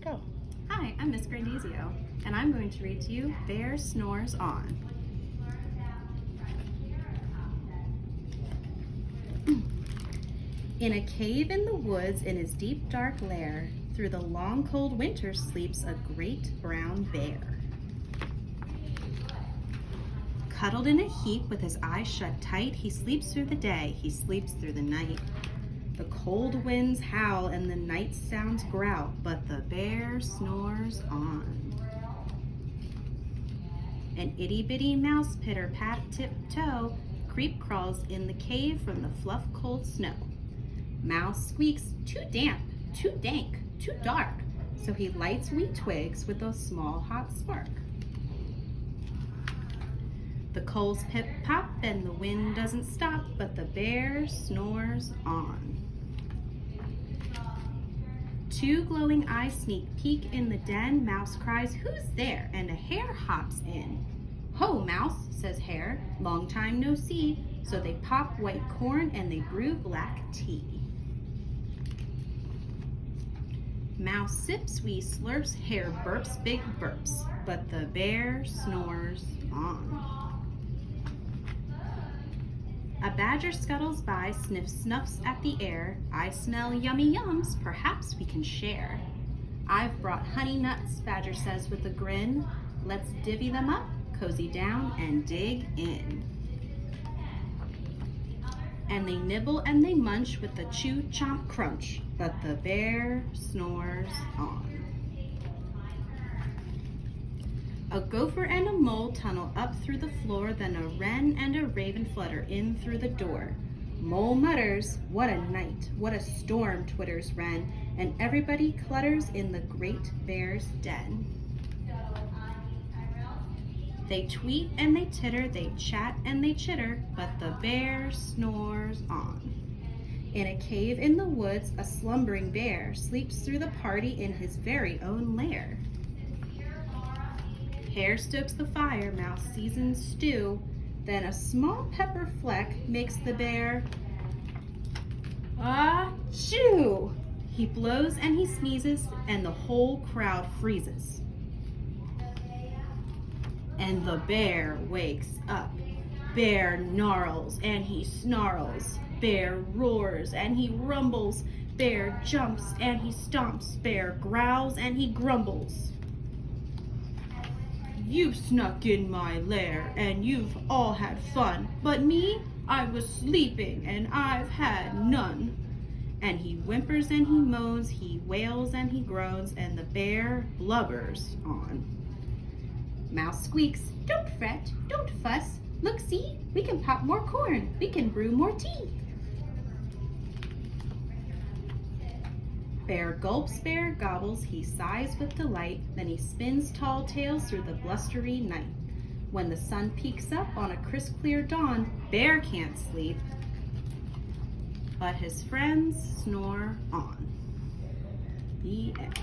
Go. Hi, I'm Miss Grandizio, and I'm going to read to you Bear Snores On. In a cave in the woods in his deep dark lair, through the long cold winter sleeps a great brown bear. Cuddled in a heap with his eyes shut tight, he sleeps through the day, he sleeps through the night. The cold winds howl and the night sounds growl, but the bear snores on. An itty-bitty mouse pitter-pat tiptoe creep crawls in the cave from the fluff cold snow. Mouse squeaks, too damp, too dank, too dark, so he lights wee twigs with a small hot spark. The coals pip-pop and the wind doesn't stop, but the bear snores on. Two glowing eyes sneak peek in the den. Mouse cries, "Who's there?" and a hare hops in. "Ho, Mouse," says Hare, "long time no see." So they pop white corn and they brew black tea. Mouse sips wee slurps, Hare burps big burps, but the bear snores on. A badger scuttles by, snuffs at the air. "I smell yummy yums, perhaps we can share." "I've brought honey nuts," Badger says with a grin. "Let's divvy them up, cozy down, and dig in." And they nibble and they munch with a chew chomp crunch, but the bear snores on. A gopher and a mole tunnel up through the floor, then a wren and a raven flutter in through the door. Mole mutters, "What a night, what a storm," twitters wren, and everybody clutters in the great bear's den. They tweet and they titter, they chat and they chitter, but the bear snores on. In a cave in the woods, a slumbering bear sleeps through the party in his very own lair. Hare stokes the fire, Mouse seasons stew, then a small pepper fleck makes the bear achoo! He blows and he sneezes, and the whole crowd freezes. And the bear wakes up. Bear gnarls and he snarls. Bear roars and he rumbles. Bear jumps and he stomps. Bear growls and he grumbles. "You've snuck in my lair and you've all had fun, but me, I was sleeping and I've had none." And he whimpers and he moans, he wails and he groans, and the bear blubbers on. Mouse squeaks, "Don't fret, don't fuss. Look, see, we can pop more corn, we can brew more tea." Bear gulps, bear gobbles, he sighs with delight, then he spins tall tales through the blustery night. When the sun peeks up on a crisp clear dawn, Bear can't sleep, but his friends snore on. The end.